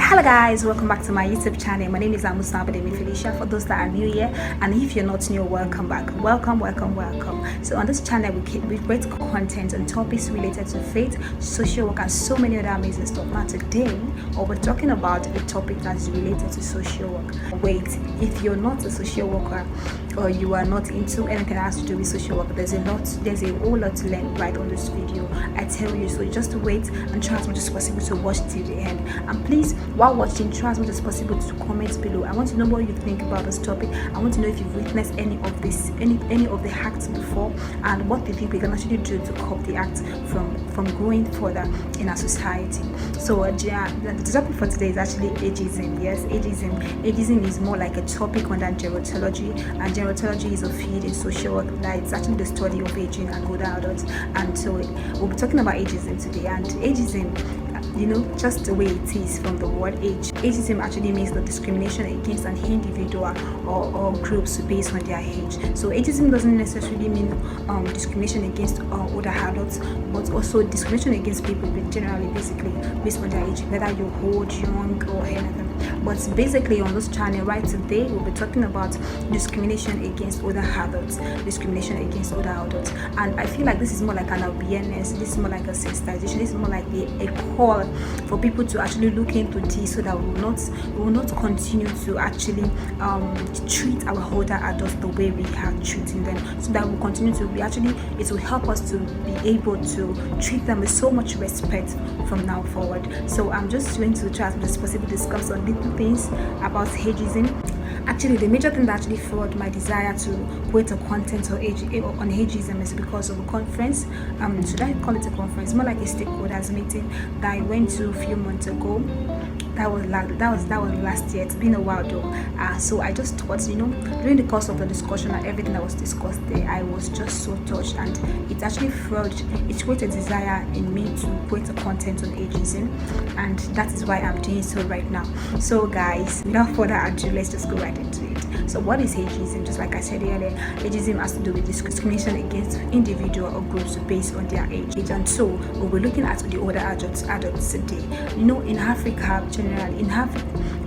Hello guys, welcome back to my YouTube channel. My name is Amusabademi Felicia. For those that are new here, and if you're not new, welcome back. Welcome. So on this channel we create content and topics related to faith, social work, and so many other amazing stuff. Now today we're talking about a topic that is related to social work. Wait, if you're not a social worker or you are not into anything that has to do with social work, there's a whole lot to learn right on this video, I tell you. So just wait and try as much as possible to watch till the end. And please, while watching, try as much as possible to comment below. I want to know what you think about this topic. I want to know if you've witnessed any of the acts before, and what you think we can actually do to curb the act from growing further in our society. So the topic for today is actually ageism. Yes, ageism is more like a topic under gerontology, and gerontology is a field in social work that it's actually the study of aging and older adults. And so we'll be talking about ageism today. And ageism, just the way it is from the word age. Ageism actually means the discrimination against an individual or groups based on their age. So ageism doesn't necessarily mean discrimination against older adults, but also discrimination against people generally, basically based on their age, whether you're old, young, or anything. But basically on this channel right today, we'll be talking about discrimination against older adults, and I feel like this is more like an awareness, this is more like a sensitization, this is more like a call for people to actually look into this, so that we will not continue to actually treat our older adults the way we are treating them, so that we'll continue to it will help us to be able to treat them with so much respect from now forward. So I'm just going to try as much as possible to discuss on little things about ageism. Actually, the major thing that actually fueled my desire to create a content on ageism is because of a conference. Should I call it a conference? More like a stakeholders meeting that I went to a few months ago. That was last year. It's been a while though. So I just thought, during the course of the discussion and everything that was discussed there, I was just so touched, and it actually created a desire in me to create a content on ageism, and that is why I'm doing so right now. So guys, without further ado, let's just go right into it. So what is ageism? Just like I said earlier, ageism has to do with discrimination against individual or groups based on their age. And so we'll be looking at the older adults today. In Africa, generally,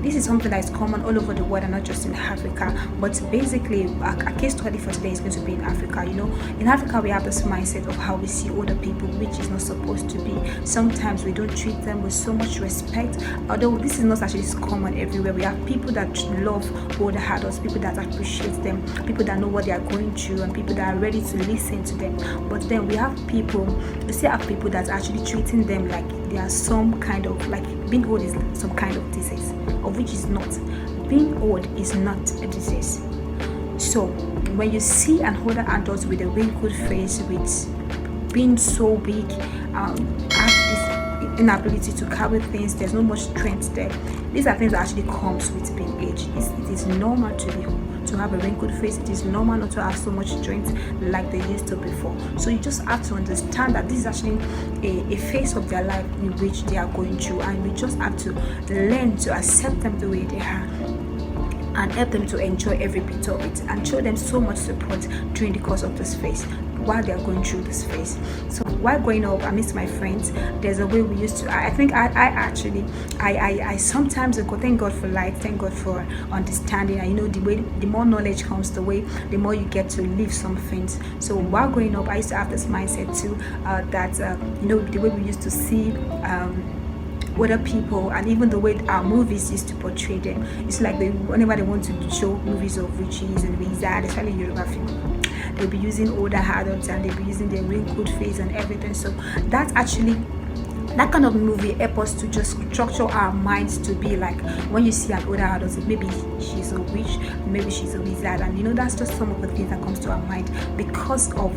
this is something that is common all over the world and not just in Africa. But basically, a case study for today is going to be in Africa. In Africa, we have this mindset of how we see older people, which is not supposed to be. Sometimes we don't treat them with so much respect, although this is not actually common everywhere. We have people that love older adults, people that appreciate them, people that know what they are going through, and people that are ready to listen to them. But then we still have people that are actually treating them like they are some kind of, like being old is some kind of disease, of which is not. Being old is not a disease. So when you see an older adult with a wrinkled face, with being so big, have this inability to carry things, there's no much strength there. These are things that actually comes with being aged. It is normal to have a wrinkled face. It is normal not to have so much strength like they used to before. So you just have to understand that this is actually a phase of their life in which they are going through, and we just have to learn to accept them the way they are and help them to enjoy every bit of it, and show them so much support during the course of this phase, while they are going through this phase. So while growing up, I miss my friends. There's a way we used to, I sometimes go, thank God for life, thank God for understanding. And the more knowledge comes, the more you get to live some things. So while growing up, I used to have this mindset too, that the way we used to see other people, and even the way our movies used to portray them, it's like whenever they want to show movies of witches and wizards, especially Yoruba film, they'll be using older adults and they'll be using their wrinkled face and everything. So that kind of movie helps us to just structure our minds to be like, when you see an older adult, maybe she's a witch, maybe she's a wizard, and that's just some of the things that comes to our mind because of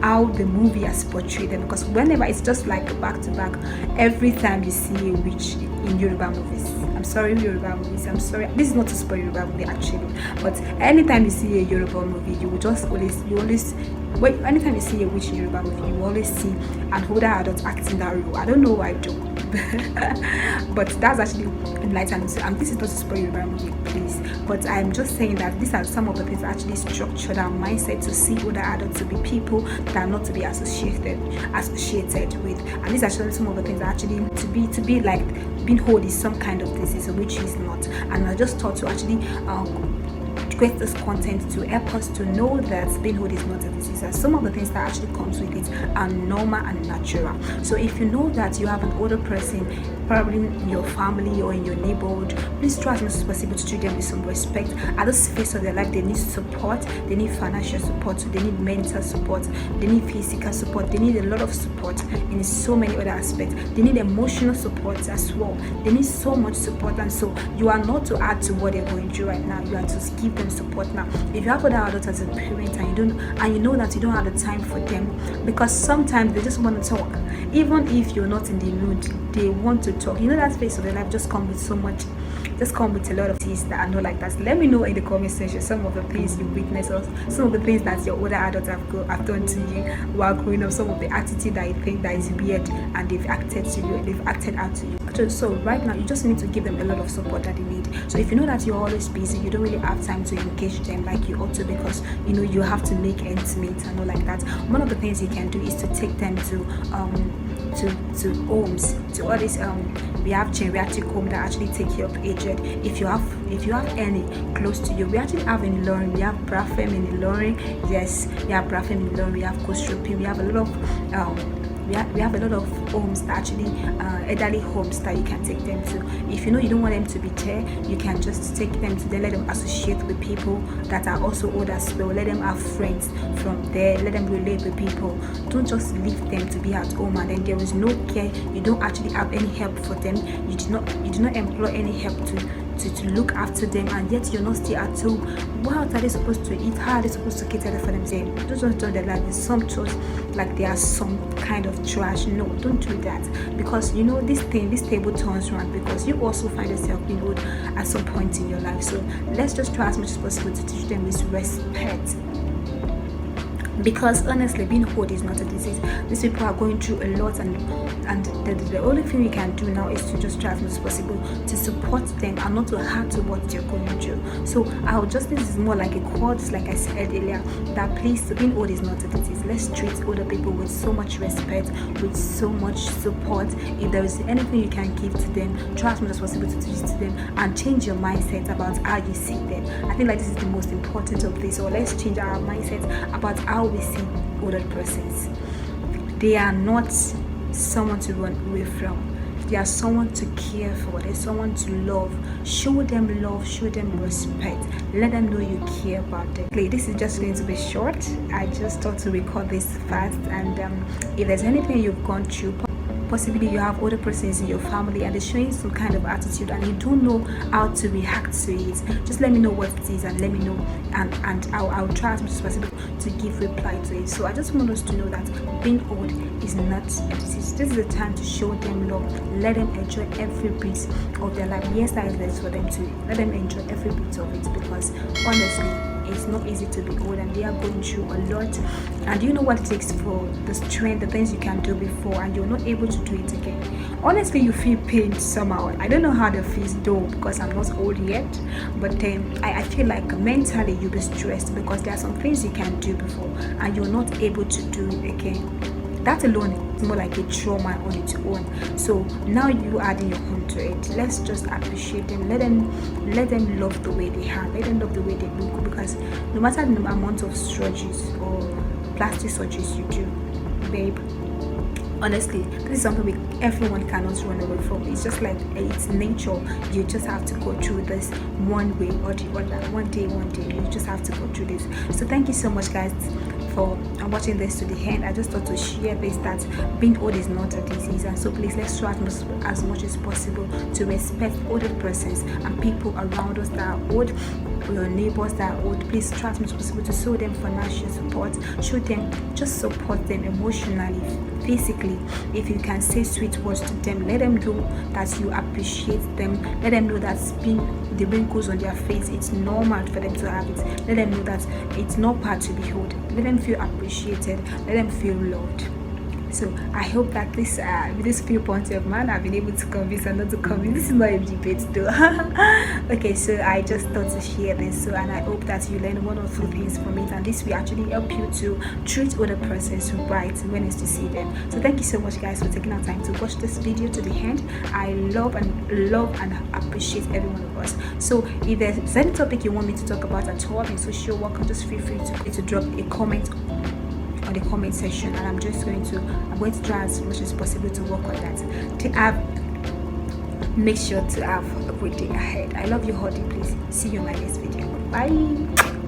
how the movie has portrayed them. Because whenever, it's just like back to back, every time you see a witch in Yoruba movies, I'm sorry, this is not to spoil Yoruba movie actually, but anytime you see a Yoruba movie, you anytime you see a witch in Yoruba movie, you always see an older adult acting that role. I don't know why, though. But that's actually enlightening. And this is not to spoil Yoruba movie, please. but I'm just saying that these are some of the things that actually structured our mindset to see older adults to be people that are not to be associated with. And these are some of the things that actually to be like being old is some kind of disease, which is not. And I just thought to actually create this content to help us to know that being old is not a disease, and some of the things that actually comes with it are normal and natural. So if you know that you have an older person probably in your family or in your neighborhood, please try as much as possible to treat them with some respect. At this phase of their life, they need support, they need financial support, they need mental support, they need physical support, they need a lot of support in so many other aspects. They need emotional support as well. They need so much support, and so you are not to add to what they're going through right now. You are to give them support now. If you have other adults as a parent and you know that you don't have the time for them, because sometimes they just want to talk, even if you're not in the mood, they want to talk. You know, that phase of their life just come with so much, just come with a lot of things that are not like that. So let me know in the comment section some of the things you witnessed, or some of the things that your older adults have done to you while growing up, some of the attitude that you think that is weird and they've acted out to you. So right now you just need to give them a lot of support that they need. So if you know that you're always busy, you don't really have time to engage them like you ought to, because you know you have to make ends meet and all like that, one of the things you can do is to take them to homes, to all these we have geriatric home that actually take care of aged. If you have any close to you, we actually have in Ilorin, we have Brafem in Ilorin. Yes, we have Brafem in Ilorin, we have Kostropin, we have a lot of we have a lot of homes that actually elderly homes that you can take them to. If you know you don't want them to be there, you can just take them to there, let them associate with people that are also old as well, let them have friends from there, let them relate with people. Don't just leave them to be at home and then there is no care, you don't actually have any help for them, you do not employ any help to look after them, and yet you're not still at home. What are they supposed to eat? How are they supposed to cater for themselves? Don't just tell them like it's sumptuous, like they are some kind of trash. No, don't do that, because you know this table turns around, because you also find yourself being old at some point in your life. So let's just try as much as possible to teach them with respect, because honestly being old is not a disease. These people are going through a lot, and the only thing we can do now is to just try as much as possible to support them and not to add to what they're going through. So this is more like a quote, like I said earlier, that please, being old is not a disease. Let's treat older people with so much respect, with so much support. If there is anything you can give to them, try as much as possible to teach to them, and change your mindset about how you see them. I think like this is the most important of this. So let's change our mindset about how we see older persons. They are not someone to run away from. They are someone to care for. They're someone to love. Show them love, show them respect. Let them know you care about them. This is just going to be short. I just thought to record this fast, and if there's anything you've gone through, possibly you have other persons in your family and they're showing some kind of attitude and you don't know how to react to it, just let me know what it is and let me know, and I'll try as much as possible to give reply to it. So I just want us to know that being old is not a disease. This is the time to show them love, let them enjoy every bit of their life. Yes, that is best for them to let them enjoy every bit of it, because honestly it's not easy to be old and they are going through a lot, and you know what it takes for the strength, the things you can do before, and you're not able to do it again. Honestly, you feel pain somehow. I don't know how that feels though, because I'm not old yet, but then I feel like mentally you'll be stressed because there are some things you can do before and you're not able to do it again. That alone is more like a trauma on its own. So now you adding your own to it. Let's just appreciate them. Let them love the way they are. Let them love the way they look, because no matter the amount of surgeries or plastic surgeries you do, babe, honestly, this is something everyone cannot run away from. It's just like it's nature. You just have to go through this one way or the other. One day, you just have to go through this. So thank you so much, guys, for watching this to the end. I just thought to share this, that being old is not a disease, and so please let's try as much as possible to respect older persons and people around us that are old, your neighbors that are old. Please try as much as possible to show them financial support, show them, just support them emotionally, physically. If you can say sweet words to them, let them know that you appreciate them. Let them know that the wrinkles on their face, it's normal for them to have it. Let them know that it's not bad to be old. Let them feel appreciated. Let them feel loved. So I hope that this with this few points of mine, I've been able to convince and not to convince. This is not a debate though. Okay, so I just thought to share this, so and I hope that you learn one or two things from it, and this will actually help you to treat other persons right when it's to see them. So thank you so much guys for taking our time to watch this video to the end. I love and appreciate every one of us. So if there's any topic you want me to talk about at all in social work, just feel free to drop a comment on the comment section, and I'm going to try as much as possible to work on that. Make sure to have a great day ahead. I love you all deeply. See you in my next video. Bye.